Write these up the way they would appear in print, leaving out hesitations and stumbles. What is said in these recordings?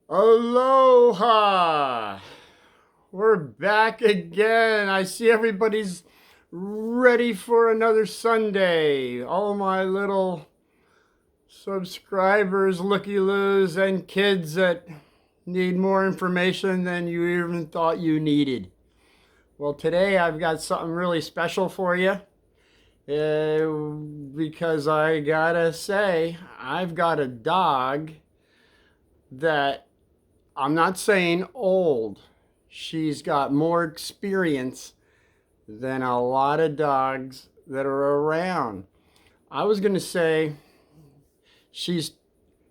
Aloha! We're back again. I see everybody's ready for another Sunday. All my little subscribers, looky-loos, and kids that need more information than you even thought you needed. Well, today I've got something really special for you. Because I gotta say, I've got a dog that I'm not saying old. She's got more experience than a lot of dogs that are around. I was going to say she's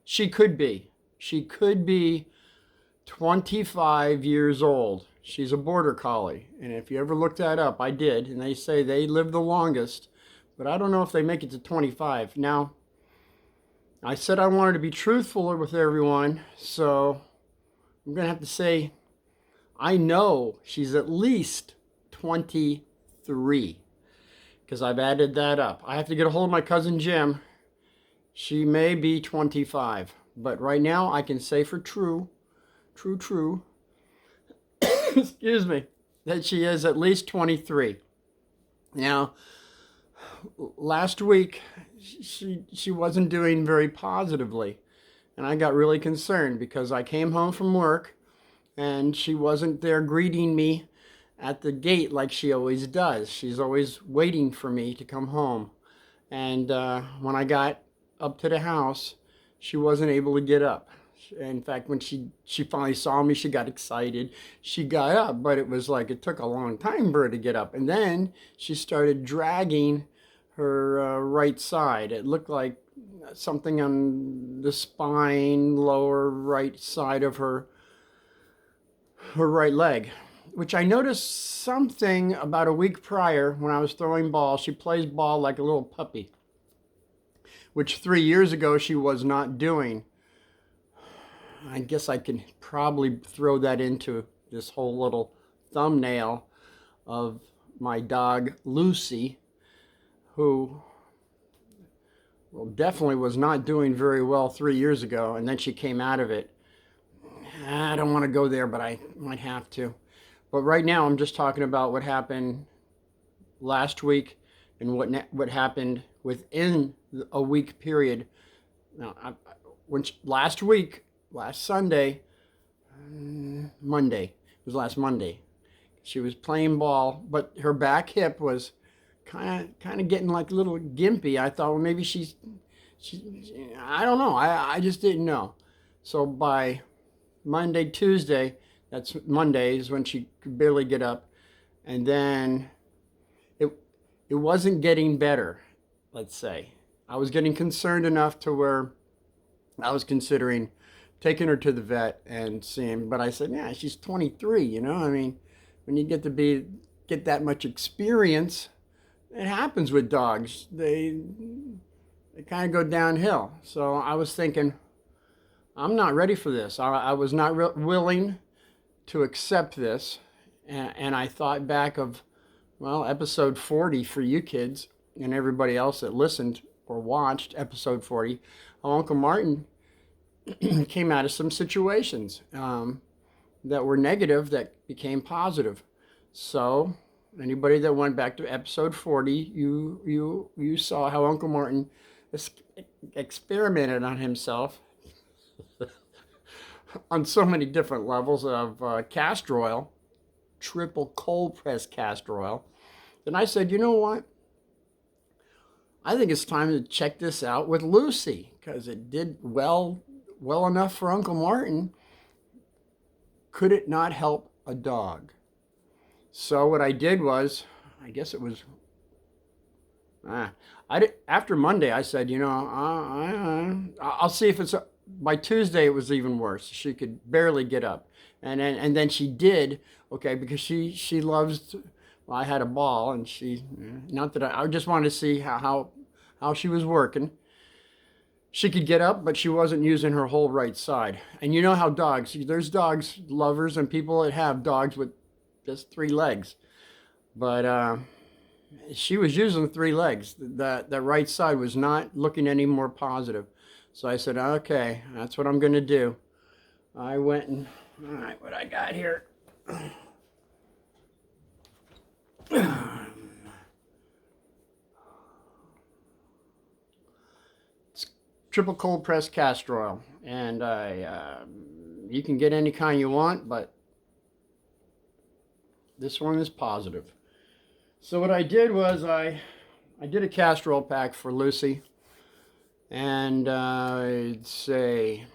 she could be. She could be 25 years old. She's a border collie. And if you ever looked that up, I did, and they say they live the longest, but I don't know if they make it to 25. Now, I said I wanted to be truthful with everyone, so I'm going to have to say I know she's at least 23 because I've added that up. I have to get a hold of my cousin Jim. She may be 25, but right now I can say for true, excuse me, that she is at least 23. Now, last week she wasn't doing very positively, and I got really concerned because I came home from work and she wasn't there greeting me at the gate like she always does. She's always waiting for me to come home. And when I got up to the house, she wasn't able to get up. In fact, when she finally saw me, she got excited. She got up, but it was like it took a long time for her to get up. And then she started dragging her right side. It looked like something on the spine, lower right side of her right leg, which I noticed something about a week prior when I was throwing ball. She plays ball like a little puppy, which 3 years ago she was not doing. I guess I can probably throw that into this whole little thumbnail of my dog Lucy, who definitely was not doing very well 3 years ago, and then she came out of it. I don't want to go there, but I might have to. But right now, I'm just talking about what happened last week and what happened within a week period. Now, last week, last Sunday, Monday, it was last Monday. She was playing ball, but her back hip was kind of getting like a little gimpy. I thought, well, maybe she I don't know. I just didn't know. So by Monday, Tuesday, that's Monday is when she could barely get up. And then it wasn't getting better, let's say. I was getting concerned enough to where I was considering taking her to the vet and seeing, but I said, yeah, she's 23, you know? I mean, when you get that much experience, it happens with dogs. They kind of go downhill. So I was thinking, I'm not ready for this. I was not willing to accept this. And I thought back of, well, episode 40 for you kids and everybody else that listened or watched episode 40. How Uncle Martin came out of some situations that were negative that became positive. So anybody that went back to episode 40, you saw how Uncle Martin experimented on himself on so many different levels of castor oil, triple cold press castor oil. Then I said, you know what? I think it's time to check this out with Lucy because it did well enough for Uncle Martin. Could it not help a dog? So what I did was, I guess it was, after Monday, I said, you know, I'll see if it's by Tuesday. It was even worse. She could barely get up, and then she did okay because she loves. Well, I had a ball, and not that I just wanted to see how she was working. She could get up, but she wasn't using her whole right side. And you know how there's dogs lovers and people that have dogs with just 3 legs, but she was using 3 legs. The right side was not looking any more positive. So I said, okay, that's what I'm going to do. I went and, all right, what I got here. It's triple cold pressed castor oil, and you can get any kind you want, but this one is positive. So what I did was I did a castor oil pack for Lucy, and I'd say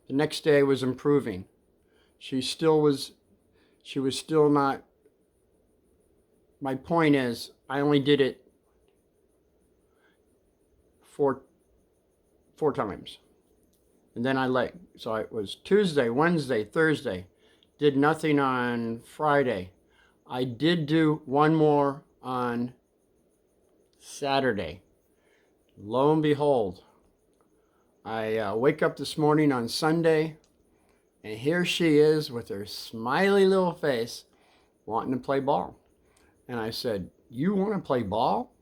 the next day was improving. She was still not. My point is, I only did it four times, and then I let. So it was Tuesday, Wednesday, Thursday. Did nothing on Friday. I did do one more on Saturday. Lo and behold, I wake up this morning on Sunday, and here she is with her smiley little face wanting to play ball. And I said, "You want to play ball?"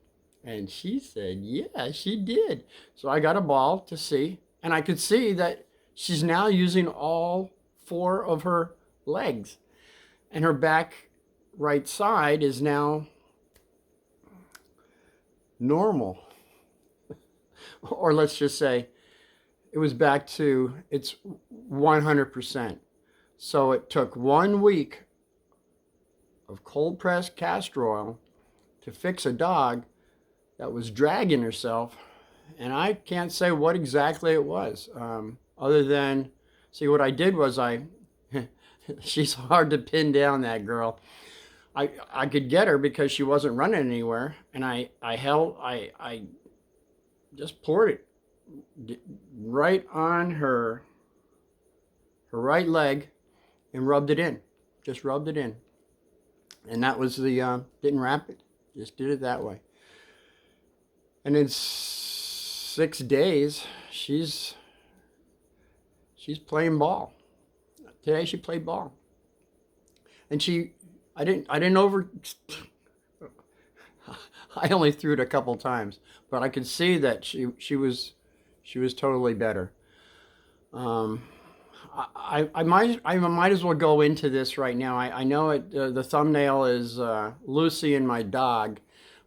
And she said, "Yeah, she did." So I got a ball to see, and I could see that she's now using all four of her legs. And her back right side is now normal. Or let's just say it was back to its 100%. So it took 1 week of cold pressed castor oil to fix a dog that was dragging herself. And I can't say what exactly it was, other than, see, what I did was she's hard to pin down, that girl. I could get her because she wasn't running anywhere, and I just poured it right on her right leg and rubbed it in. Just rubbed it in. And that was the, didn't wrap it, just did it that way. And in 6 days, she's playing ball. Today she played ball. And I didn't I only threw it a couple times, but I could see that she was totally better. I might as well go into this right now. I know the thumbnail is Lucy and my dog,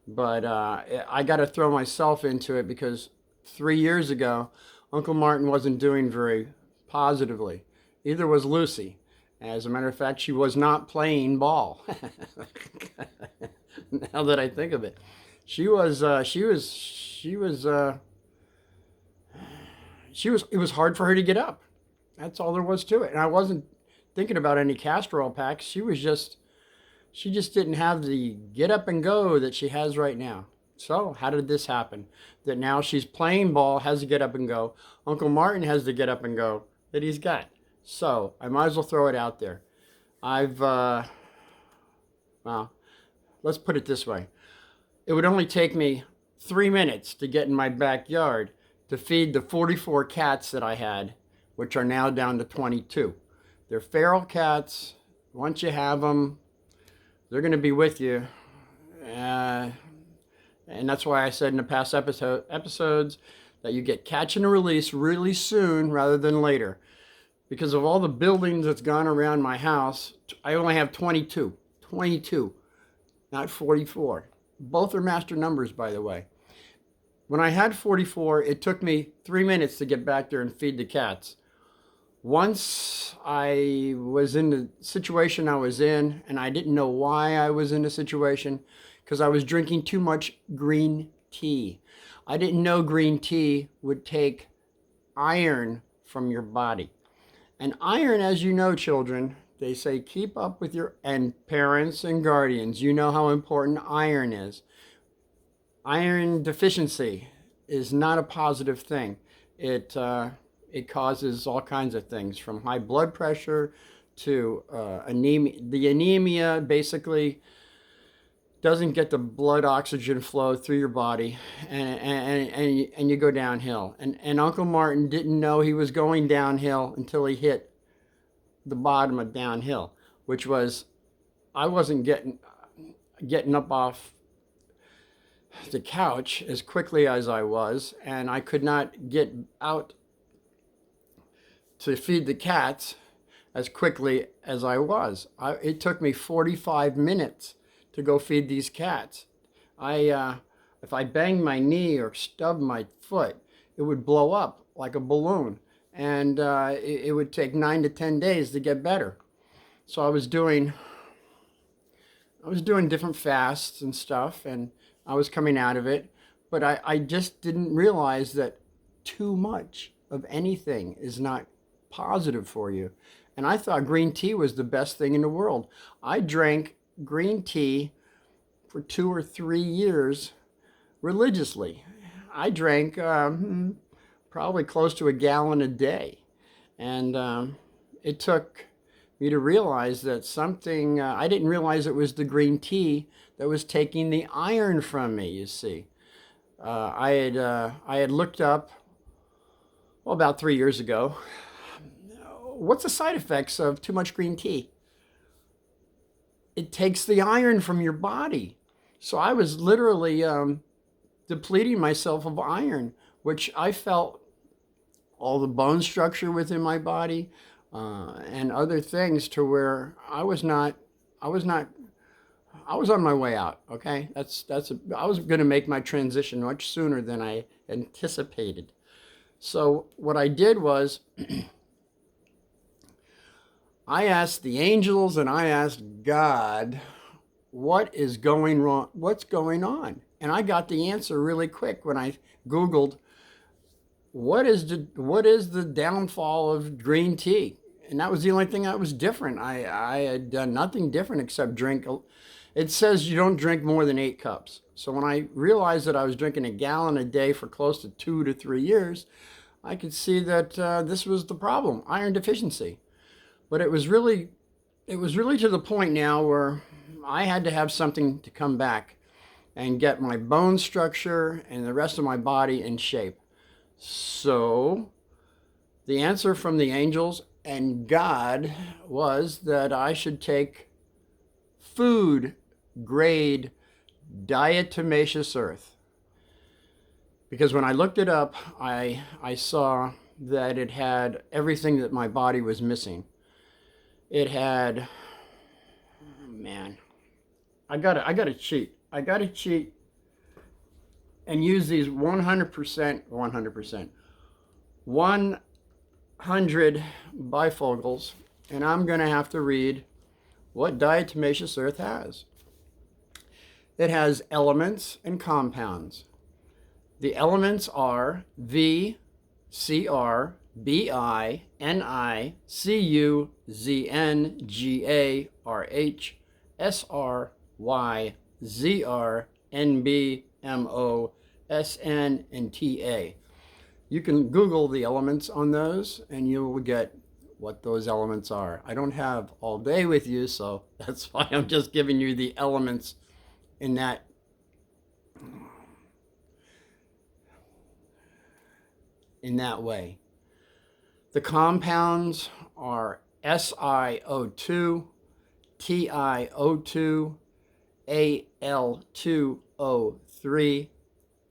but I got to throw myself into it because 3 years ago, Uncle Martin wasn't doing very positively. Either was Lucy. As a matter of fact, she was not playing ball. Now that I think of it, it was hard for her to get up. That's all there was to it. And I wasn't thinking about any castor oil packs. She just didn't have the get up and go that she has right now. So how did this happen? That now she's playing ball, has to get up and go. Uncle Martin has to get up and go that he's got. So I might as well throw it out there. Well, let's put it this way. It would only take me 3 minutes to get in my backyard to feed the 44 cats that I had, which are now down to 22. They're feral cats. Once you have them, they're going to be with you. And that's why I said in the past episodes that you get catch and release really soon rather than later. Because of all the buildings that's gone around my house, I only have 22. 22, not 44. Both are master numbers, by the way. When I had 44, it took me 3 minutes to get back there and feed the cats. Once I was in the situation I was in, and I didn't know why I was in the situation, because I was drinking too much green tea. I didn't know green tea would take iron from your body. And iron, as you know, children, they say keep up with and parents and guardians, you know how important iron is. Iron deficiency is not a positive thing. It causes all kinds of things, from high blood pressure to anemia. The anemia basically doesn't get the blood oxygen flow through your body, and you go downhill. And Uncle Martin didn't know he was going downhill until he hit the bottom of downhill, which was, I wasn't getting up off the couch as quickly as I was, and I could not get out to feed the cats. as quickly as I was. It took me 45 minutes to go feed these cats. If I banged my knee or stubbed my foot, it would blow up like a balloon, and it would take 9 to 10 days to get better. So I was doing different fasts and stuff, and I was coming out of it, but I just didn't realize that too much of anything is not positive for you. And I thought green tea was the best thing in the world. I drank green tea for 2 or 3 years religiously. I drank probably close to a gallon a day. And it took me to realize that something, I didn't realize it was the green tea that was taking the iron from me, you see. I had looked up, well, about 3 years ago, what's the side effects of too much green tea? It takes the iron from your body. So I was literally depleting myself of iron, which I felt all the bone structure within my body and other things to where I was on my way out. Okay, I was going to make my transition much sooner than I anticipated. So what I did was I asked the angels and I asked God, what is going wrong? What's going on? And I got the answer really quick when I Googled, what is the downfall of green tea? And that was the only thing that was different. I had done nothing different except drink. It says you don't drink more than 8 cups. So when I realized that I was drinking a gallon a day for close to 2 to 3 years, I could see that this was the problem, iron deficiency. But it was really to the point now where I had to have something to come back and get my bone structure and the rest of my body in shape. So the answer from the angels and God was that I should take food grade diatomaceous earth. Because when I looked it up, I saw that it had everything that my body was missing. It had, man, I gotta cheat. I gotta cheat and use these 100%, 100 bifocals, and I'm gonna have to read what diatomaceous earth has. It has elements and compounds. The elements are V, Cr, Bi, Ni, Cu, Zn, Ga, Rh, Sr, Y, Zr, Nb, Mo, Sn, and Ta. You can Google the elements on those and you will get what those elements are. I don't have all day with you, so that's why I'm just giving you the elements in that way. The compounds are SiO2, TiO2, Al2O3,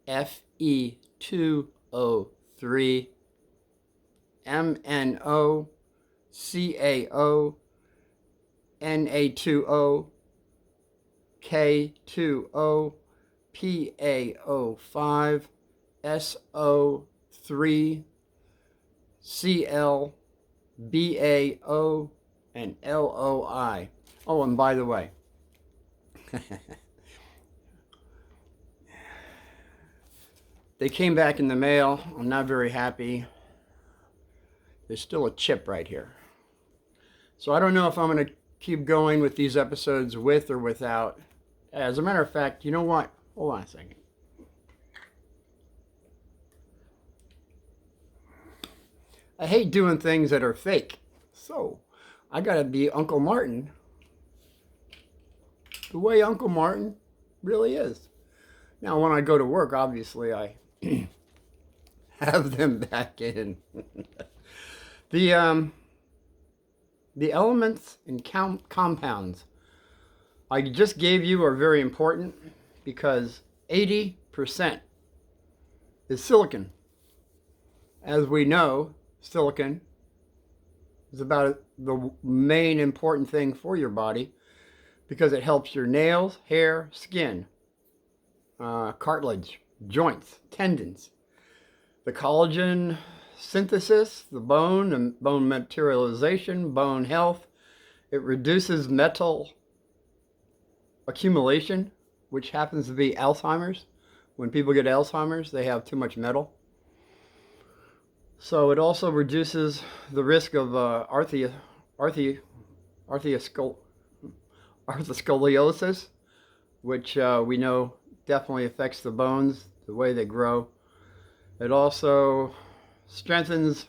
Fe2O3, MnO, CaO, Na2O, K2O, PaO5, SO3, Cl, BaO, and LOI. Oh, and by the way, they came back in the mail. I'm not very happy. There's still a chip right here. So I don't know if I'm going to keep going with these episodes with or without. As a matter of fact, you know what? Hold on a second. I hate doing things that are fake. So I got to be Uncle Martin the way Uncle Martin really is. Now, when I go to work, obviously, I have them back in. The elements and compounds I just gave you are very important because 80% is silicon. As we know, silicon is about the main important thing for your body because it helps your nails, hair, skin, cartilage, joints, tendons, the collagen synthesis, the bone and bone materialization, bone health. It reduces metal accumulation, which happens to be Alzheimer's. When people get Alzheimer's, they have too much metal. So it also reduces the risk of arthroscoliosis, which we know definitely affects the bones, the way they grow. It also strengthens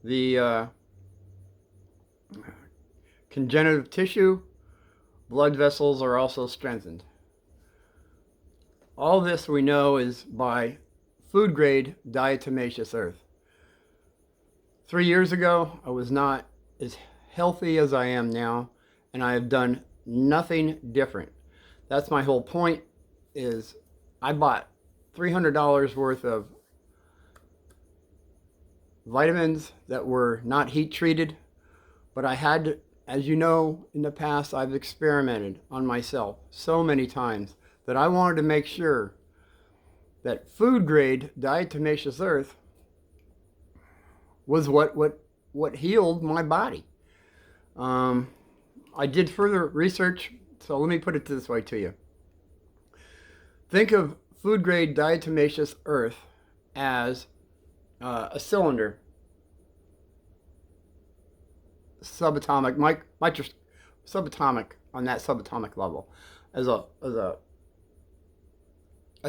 the congenitive tissue. Blood vessels are also strengthened. All this we know is by food grade diatomaceous earth. 3 years ago, I was not as healthy as I am now, and I have done nothing different. That's my whole point, is I bought $300 worth of vitamins that were not heat treated, but I had to, as you know, in the past, I've experimented on myself so many times that I wanted to make sure that food grade diatomaceous earth was what healed my body. I did further research, so let me put it this way to you. Think of food grade diatomaceous earth as a cylinder, subatomic, subatomic on that subatomic level, as a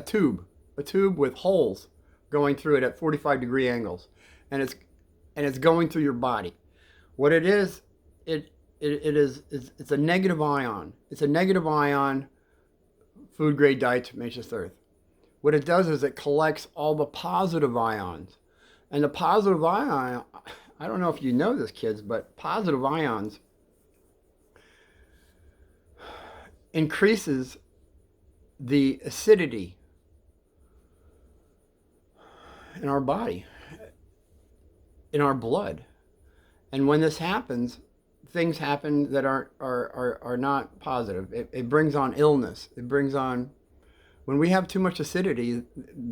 tube with holes going through it at 45-degree angles, and it's going through your body. What it is, it's a negative ion. It's a negative ion food grade diatomaceous earth. What it does is it collects all the positive ions. And the positive ion, I don't know if you know this, kids, but positive ions increases the acidity in our body, in our blood. And when this happens, things happen that are not positive. It brings on illness. It brings on, when we have too much acidity,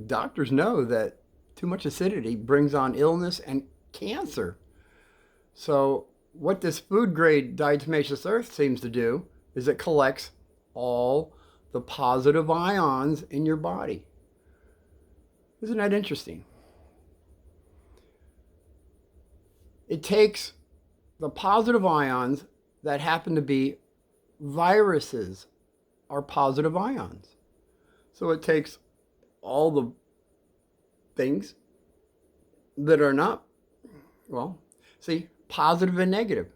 doctors know that too much acidity brings on illness and cancer. So what this food grade diatomaceous earth seems to do is it collects all the positive ions in your body. Isn't that interesting? It takes the positive ions that happen to be viruses are positive ions. So it takes all the things that are not, well, see, positive and negative.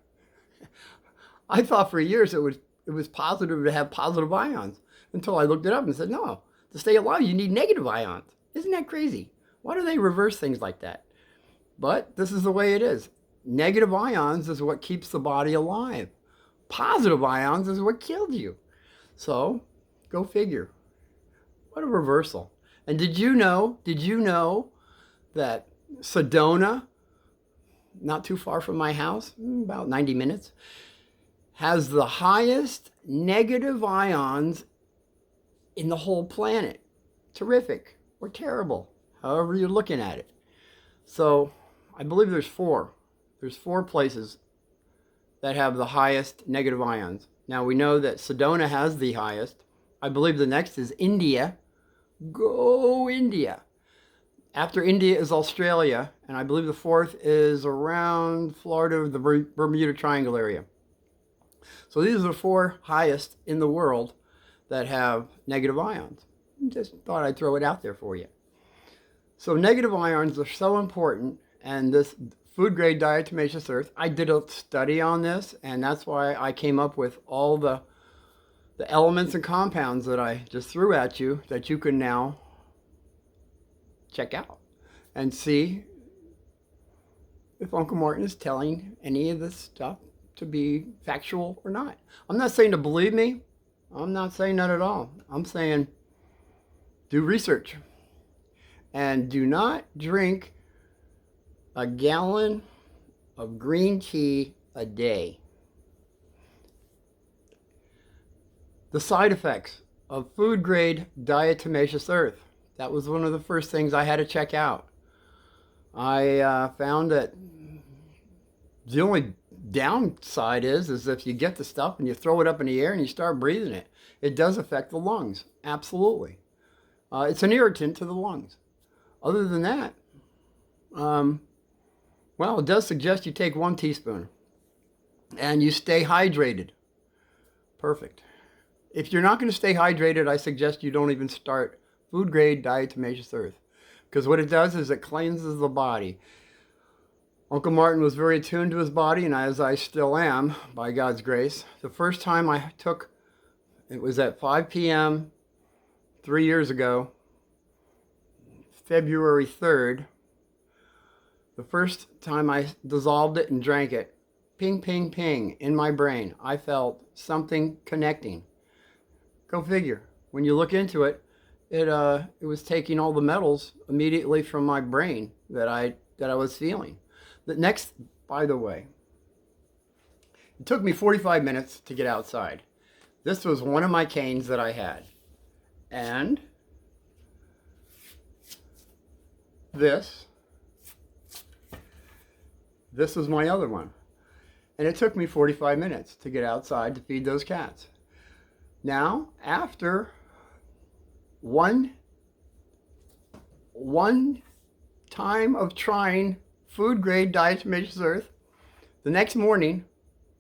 I thought for years it was positive to have positive ions until I looked it up and said, no, to stay alive you need negative ions. Isn't that crazy? Why do they reverse things like that? But this is the way it is. Negative ions is what keeps the body alive. Positive ions is what killed you. So, go figure. What a reversal. And did you know that Sedona, not too far from my house, about 90 minutes, has the highest negative ions in the whole planet? Terrific or terrible, however you're looking at it. So, I believe there's four. There's 4 places that have the highest negative ions. Now we know that Sedona has the highest. I believe the next is India. Go India. After India is Australia, and I believe the 4th is around Florida, the Bermuda Triangle area. So these are the 4 highest in the world that have negative ions. Just thought I'd throw it out there for you. So negative ions are so important, and this food grade diatomaceous earth, I did a study on this, and that's why I came up with all the elements and compounds that I just threw at you that you can now check out and see if Uncle Martin is telling any of this stuff to be factual or not. I'm not saying to believe me. I'm not saying that at all. I'm saying do research and do not drink a gallon of green tea a day. The side effects of food grade diatomaceous earth. That was one of the first things I had to check out. I found that the only downside is if you get the stuff and you throw it up in the air and you start breathing it, it does affect the lungs. Absolutely. It's an irritant to the lungs. Other than that, well, it does suggest you take 1 teaspoon and you stay hydrated. Perfect. If you're not going to stay hydrated, I suggest you don't even start food grade diatomaceous earth, because what it does is it cleanses the body. Uncle Martin was very attuned to his body, and as I still am, by God's grace. The first time I took, it was at 5 p.m. 3 years ago, February 3rd. The first time I dissolved it and drank it, ping, ping, ping, in my brain, I felt something connecting. Go figure. When you look into it, it was taking all the metals immediately from my brain that I was feeling. The next, by the way, it took me 45 minutes to get outside. This was one of my canes that I had. And this was my other one. And it took me 45 minutes to get outside to feed those cats. Now, after one time of trying food grade diatomaceous earth, the next morning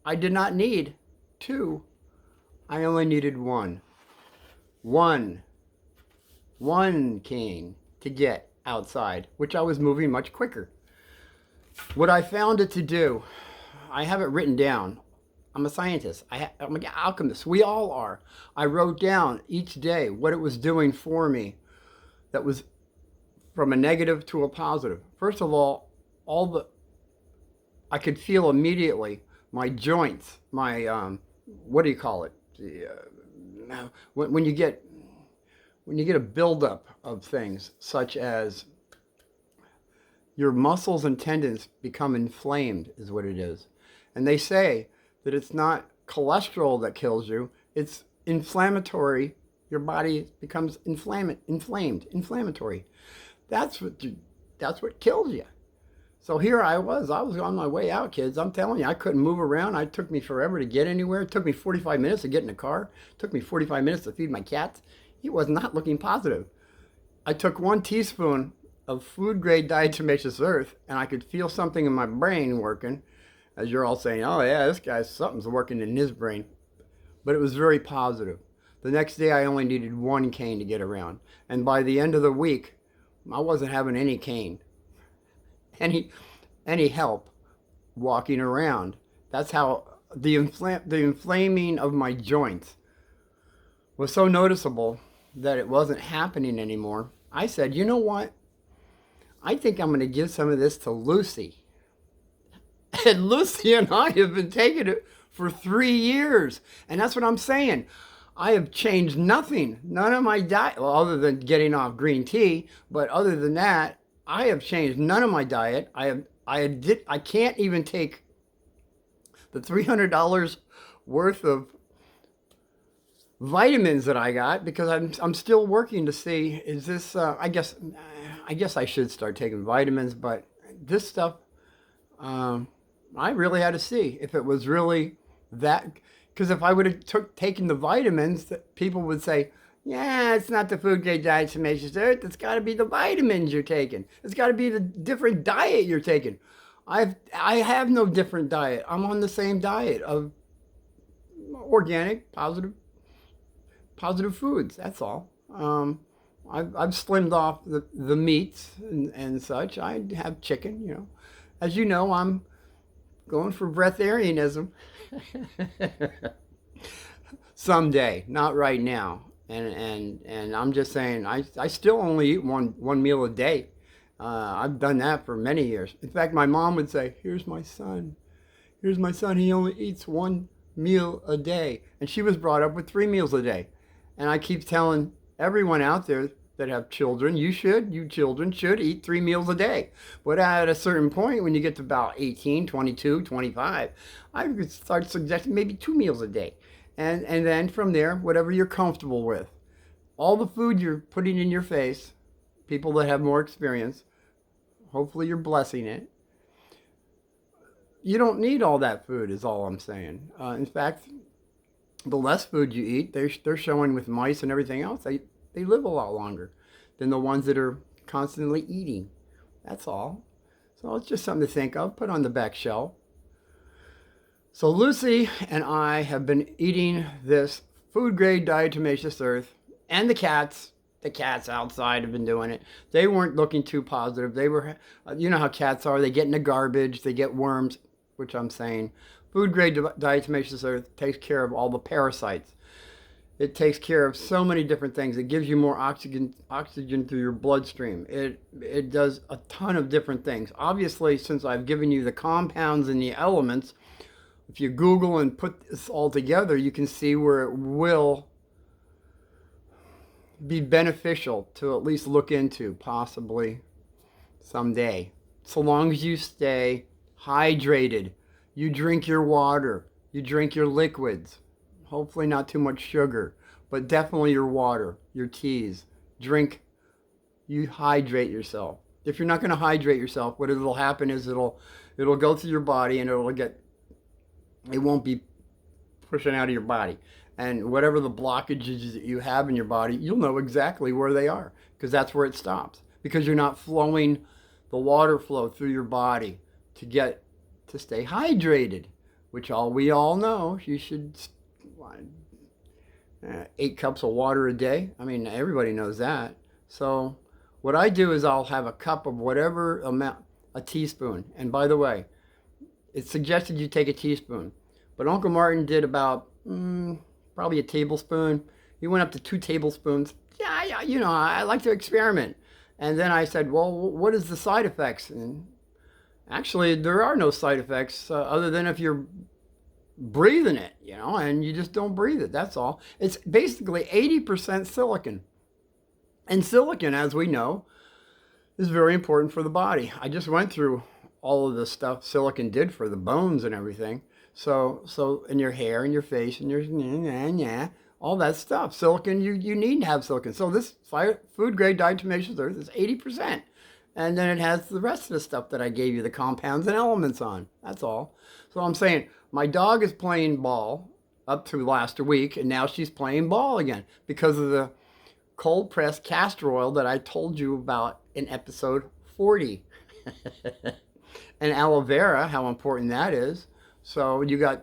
I did not need 2. I only needed 1. One cane to get outside, which I was moving much quicker. What I found it to do, I have it written down. I'm a scientist. I'm an alchemist. We all are. I wrote down each day what it was doing for me that was from a negative to a positive. First of all, I could feel immediately my joints, my, what do you call it? When you get a buildup of things, such as your muscles and tendons become inflamed, is what it is. And they say that it's not cholesterol that kills you, it's inflammatory. Your body becomes inflammatory. That's what kills you. So here I was on my way out, kids. I'm telling you, I couldn't move around. It took me forever to get anywhere. It took me 45 minutes to get in the car. It took me 45 minutes to feed my cats. It was not looking positive. I took 1 teaspoon of food grade diatomaceous earth and I could feel something in my brain working. As you're all saying, oh yeah, this guy's, something's working in his brain. But it was very positive. The next day I only needed 1 cane to get around. And by the end of the week, I wasn't having any cane, any help walking around. That's how the inflaming of my joints was so noticeable that it wasn't happening anymore. I said, you know what? I think I'm going to give some of this to Lucy. And Lucy and I have been taking it for 3 years. And that's what I'm saying. I have changed nothing. None of my diet, well, other than getting off green tea, but other than that, I have changed none of my diet. I can't even take the $300 worth of vitamins that I got because I'm still working to see, is this, I guess I should start taking vitamins, but this stuff, I really had to see if it was really that, because if I would have taken the vitamins, that people would say, yeah, it's not the food grade diatomaceous earth, it's got to be the vitamins you're taking. It's got to be the different diet you're taking. I have no different diet. I'm on the same diet of organic, positive foods. That's all. I've slimmed off the meats and such. I have chicken, you know. As you know, I'm going for breatharianism. Someday, not right now. And I'm just saying, I still only eat one meal a day. I've done that for many years. In fact, my mom would say, here's my son. Here's my son. He only eats 1 meal a day. And she was brought up with 3 meals a day. And I keep telling everyone out there that have children, you children should eat 3 meals a day. But at a certain point, when you get to about 18, 22, 25, I would start suggesting maybe 2 meals a day. And then from there, whatever you're comfortable with. All the food you're putting in your face, people that have more experience, hopefully you're blessing it. You don't need all that food, is all I'm saying. In fact, the less food you eat, they're showing with mice and everything else, they live a lot longer than the ones that are constantly eating. That's all. So it's just something to think of, put on the back shelf. So Lucy and I have been eating this food grade diatomaceous earth, and the cats outside have been doing it. They weren't looking too positive. They were, you know how cats are, they get in the garbage, they get worms, which I'm saying. Food grade diatomaceous earth takes care of all the parasites. It takes care of so many different things. It gives you more oxygen through your bloodstream. It does a ton of different things. Obviously, since I've given you the compounds and the elements, if you Google and put this all together, you can see where it will be beneficial to at least look into, possibly someday. So long as you stay hydrated, you drink your water, you drink your liquids, hopefully not too much sugar, but definitely your water, your teas. Drink, you hydrate yourself. If you're not going to hydrate yourself, what will happen is it'll go through your body and it won't be pushing out of your body. And whatever the blockages that you have in your body, you'll know exactly where they are, because that's where it stops. Because you're not flowing the water flow through your body to stay hydrated, which we all know you should 8 cups of water a day. I mean, everybody knows that. So what I do is I'll have a cup of whatever amount, a teaspoon. And by the way, it's suggested you take a teaspoon, but Uncle Martin did about probably a tablespoon. He went up to 2 tablespoons. Yeah, you know, I like to experiment. And then I said, well, what is the side effects? And actually, there are no side effects other than if you're breathing it, you know, and you just don't breathe it. That's all. It's basically 80% silicon. And silicon, as we know, is very important for the body. I just went through all of the stuff silicon did for the bones and everything. So in your hair and your face and your all that stuff. Silicon, you need to have silicon. So this food grade diatomaceous earth is 80%. And then it has the rest of the stuff that I gave you, the compounds and elements on. That's all. So I'm saying my dog is playing ball up to last week, and now she's playing ball again because of the cold pressed castor oil that I told you about in episode 40. And aloe vera, how important that is. So you got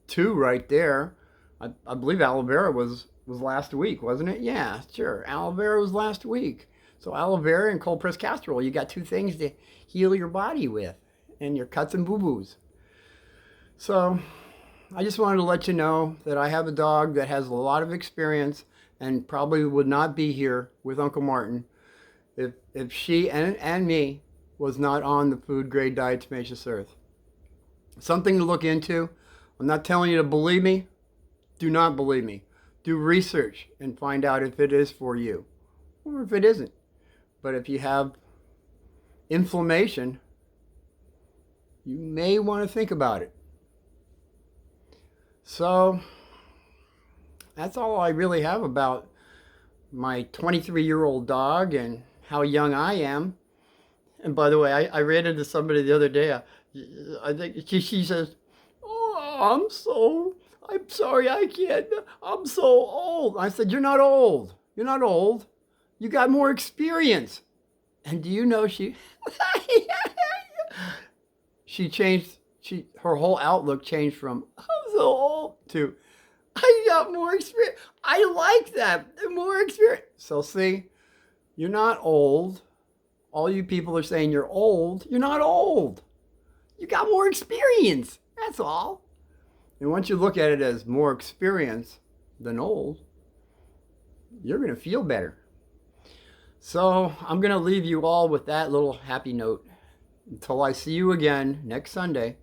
2 right there. I believe aloe vera was last week, wasn't it? Yeah, sure. Aloe vera was last week. So aloe vera and cold pressed castor oil, you got 2 things to heal your body with, and your cuts and boo-boos. So I just wanted to let you know that I have a dog that has a lot of experience and probably would not be here with Uncle Martin if she and me was not on the food grade diatomaceous earth. Something to look into. I'm not telling you to believe me. Do not believe me. Do research and find out if it is for you or if it isn't. But if you have inflammation, you may want to think about it. So that's all I really have about my 23-year-old dog and how young I am. And by the way, I ran into somebody the other day. I think she says, "Oh, I'm sorry, I can't. I'm so old." I said, "You're not old. You're not old. You got more experience." And do you know she changed. Her whole outlook changed from "I'm so old" to "I got more experience." I like that, more experience. So see, you're not old. All you people are saying you're old. You're not old. You got more experience. That's all. And once you look at it as more experience than old, you're going to feel better. So I'm going to leave you all with that little happy note. Until I see you again next Sunday,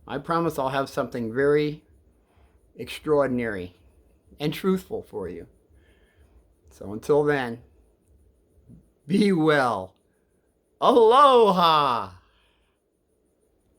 I promise I'll have something very extraordinary and truthful for you. So until then, Be well. Aloha!